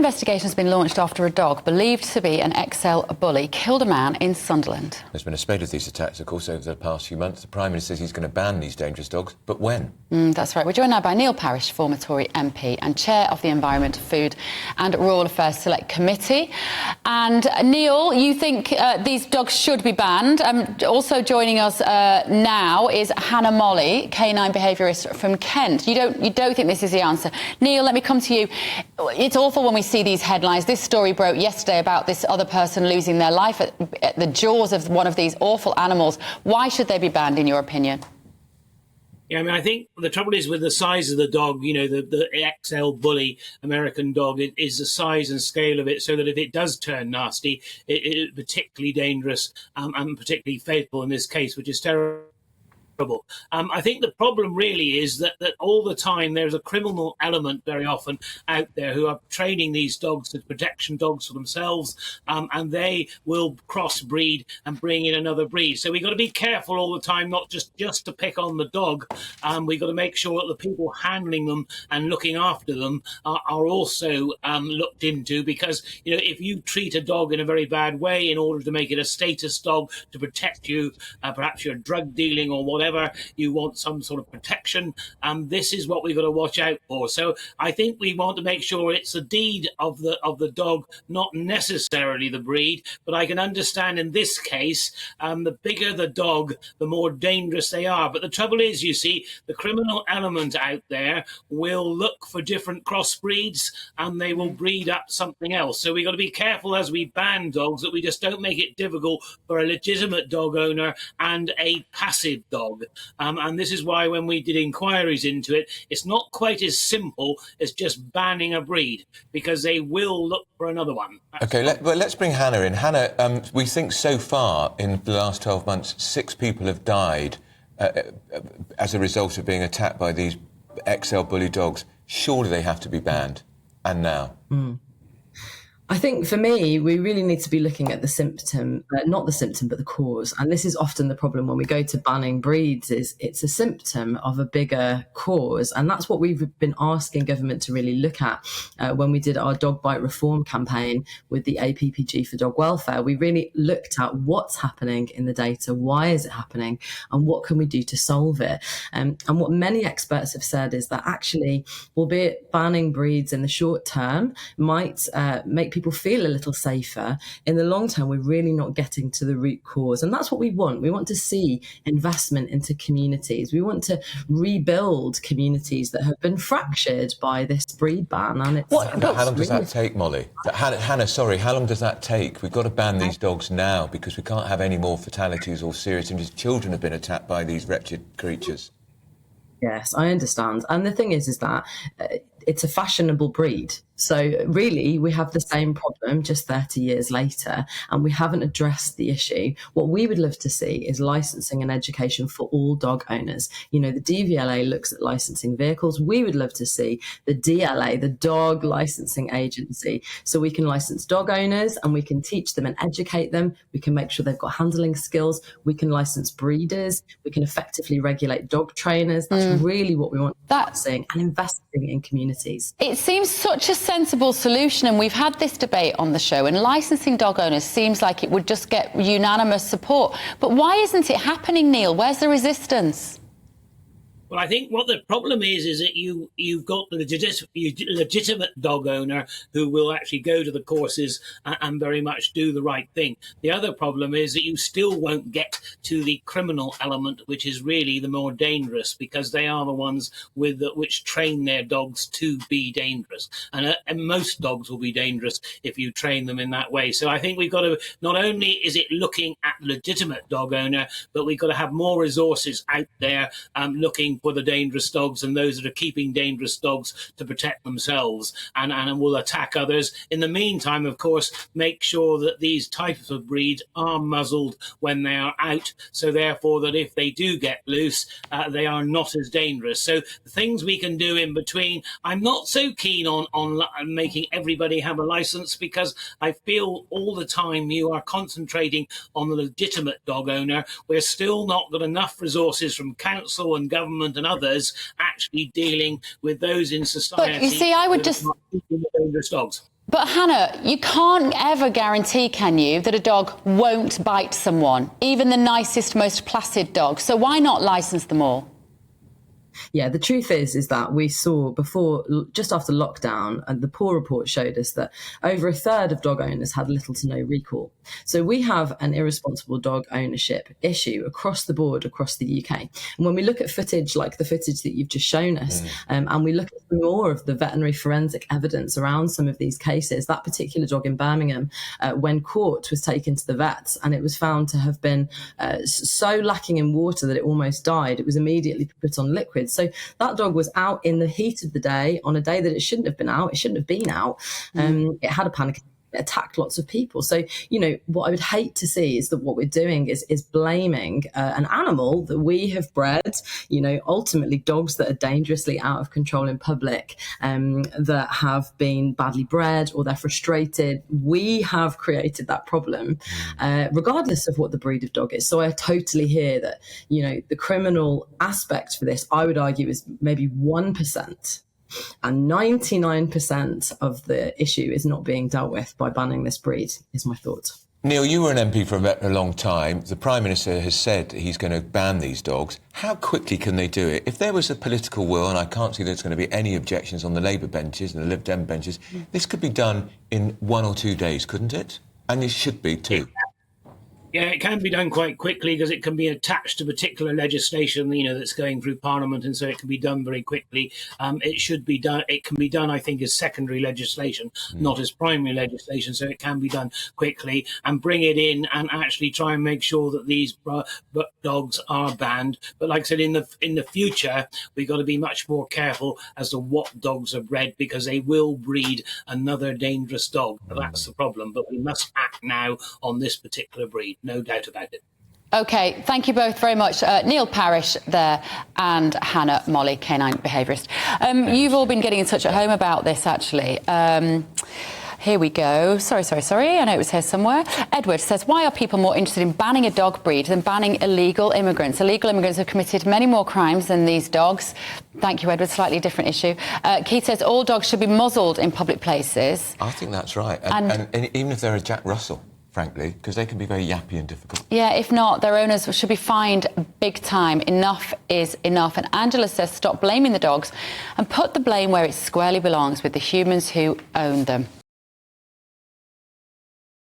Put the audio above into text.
investigation has been launched after a dog believed to be an XL bully killed a man in Sunderland. There's been a spate of these attacks, of course, over the past few months. The Prime Minister says he's going to ban these dangerous dogs, but when? That's right. We're joined now by Neil Parish, former Tory MP and Chair of the Environment, Food and Rural Affairs Select Committee. And Neil, you think these dogs should be banned. Also joining us now is Hannah Molley, canine behaviourist from Kent. You don't think this is the answer. Neil, let me come to you. It's awful when we see these headlines. This story broke yesterday about this other person losing their life at the jaws of one of these awful animals. Why should they be banned, in your opinion? Yeah, I mean, I think the trouble is with the size of the dog, you know, the XL bully American dog, it is the size and scale of it, so that if it does turn nasty, it is particularly dangerous and particularly fatal in this case, which is terrible. I think the problem really is that all the time there's a criminal element very often out there who are training these dogs as protection dogs for themselves, and they will crossbreed and bring in another breed. So we've got to be careful all the time, not just to pick on the dog. We've got to make sure that the people handling them and looking after them are also looked into, because, you know, if you treat a dog in a very bad way in order to make it a status dog to protect you, perhaps you're drug dealing or whatever, you want some sort of protection, this is what we've got to watch out for. So I think we want to make sure it's the deed of the dog, not necessarily the breed. But I can understand in this case, the bigger the dog, the more dangerous they are. But the trouble is, you see, the criminal element out there will look for different crossbreeds and they will breed up something else. So we've got to be careful as we ban dogs that we just don't make it difficult for a legitimate dog owner and a passive dog. And this is why when we did inquiries into it, it's not quite as simple as just banning a breed, because they will look for another one. OK, let's bring Hannah in. Hannah, we think so far in the last 12 months, 6 people have died as a result of being attacked by these XL bully dogs. Surely they have to be banned. And now? I think for me, we really need to be looking at the symptom, not the symptom, but the cause. And this is often the problem when we go to banning breeds, is it's a symptom of a bigger cause. And that's what we've been asking government to really look at when we did our dog bite reform campaign with the APPG for dog welfare. We really looked at what's happening in the data, why is it happening, and what can we do to solve it. And what many experts have said is that actually, albeit banning breeds in the short term might make people feel a little safer, in the long term we're really not getting to the root cause. And that's what we want. We want to see investment into communities. We want to rebuild communities that have been fractured by this breed ban. And it's, how long does that take, Molly? Hannah, sorry, how long does that take? We've got to ban these dogs now because we can't have any more fatalities or serious injuries. Children have been attacked by these wretched creatures. Yes, I understand. And the thing is that it's a fashionable breed. So really, we have the same problem just 30 years later, and we haven't addressed the issue. What we would love to see is licensing and education for all dog owners. You know, the DVLA looks at licensing vehicles. We would love to see the DLA, the Dog Licensing Agency, so we can license dog owners and we can teach them and educate them. We can make sure they've got handling skills. We can license breeders. We can effectively regulate dog trainers. That's really what we want to start seeing, and investing in communities. It seems such a sensible solution, and we've had this debate on the show, and licensing dog owners seems like it would just get unanimous support. But why isn't it happening, Neil? Where's the resistance? Well, I think what the problem is that you've got the legitimate dog owner who will actually go to the courses and very much do the right thing. The other problem is that you still won't get to the criminal element, which is really the more dangerous, because they are the ones which train their dogs to be dangerous. And most dogs will be dangerous if you train them in that way. So I think we've got to, not only is it looking at legitimate dog owner, but we've got to have more resources out there looking for the dangerous dogs and those that are keeping dangerous dogs to protect themselves and will attack others. In the meantime, of course, make sure that these types of breeds are muzzled when they are out, so therefore that if they do get loose, they are not as dangerous. So the things we can do in between, I'm not so keen on making everybody have a license, because I feel all the time you are concentrating on the legitimate dog owner. We're still not got enough resources from council and government and others actually dealing with those in society. But you see, I would just... dangerous dogs. But Hannah, you can't ever guarantee, can you, that a dog won't bite someone, even the nicest, most placid dog. So why not licence them all? Yeah, the truth is that we saw before, just after lockdown, and the Paw report showed us that over a third of dog owners had little to no recall. So we have an irresponsible dog ownership issue across the board, across the UK. And when we look at footage like the footage that you've just shown us, and we look at more of the veterinary forensic evidence around some of these cases, that particular dog in Birmingham, when caught, was taken to the vets, and it was found to have been so lacking in water that it almost died. It was immediately put on liquid. So that dog was out in the heat of the day on a day that it shouldn't have been out. It shouldn't have been out. It had a panic attack. It attacked lots of people. So, what I would hate to see is that what we're doing is blaming an animal that we have bred, ultimately dogs that are dangerously out of control in public, that have been badly bred or they're frustrated. We have created that problem, regardless of what the breed of dog is. So I totally hear that, the criminal aspect for this, I would argue, is maybe 1%. And 99% of the issue is not being dealt with by banning this breed, is my thought. Neil, you were an MP for a long time. The Prime Minister has said he's going to ban these dogs. How quickly can they do it? If there was a political will, and I can't see there's going to be any objections on the Labour benches and the Lib Dem benches, this could be done in 1 or 2 days, couldn't it? And it should be too. Yeah, it can be done quite quickly because it can be attached to particular legislation, that's going through Parliament, and so it can be done very quickly. It should be done. It can be done, I think, as secondary legislation, not as primary legislation. So it can be done quickly and bring it in and actually try and make sure that these dogs are banned. But like I said, in the future, we've got to be much more careful as to what dogs are bred, because they will breed another dangerous dog. That's the problem. But we must act now on this particular breed. No doubt about it. OK, thank you both very much. Neil Parish there and Hannah Molley, canine behaviourist. You've all been getting in touch at home about this, actually. Here we go. Sorry. I know it was here somewhere. Edward says, why are people more interested in banning a dog breed than banning illegal immigrants? Illegal immigrants have committed many more crimes than these dogs. Thank you, Edward. Slightly different issue. Keith says, all dogs should be muzzled in public places. I think that's right. And even if they're a Jack Russell, frankly, because they can be very yappy and difficult. Yeah, if not, their owners should be fined big time. Enough is enough. And Angela says, stop blaming the dogs and put the blame where it squarely belongs, with the humans who own them.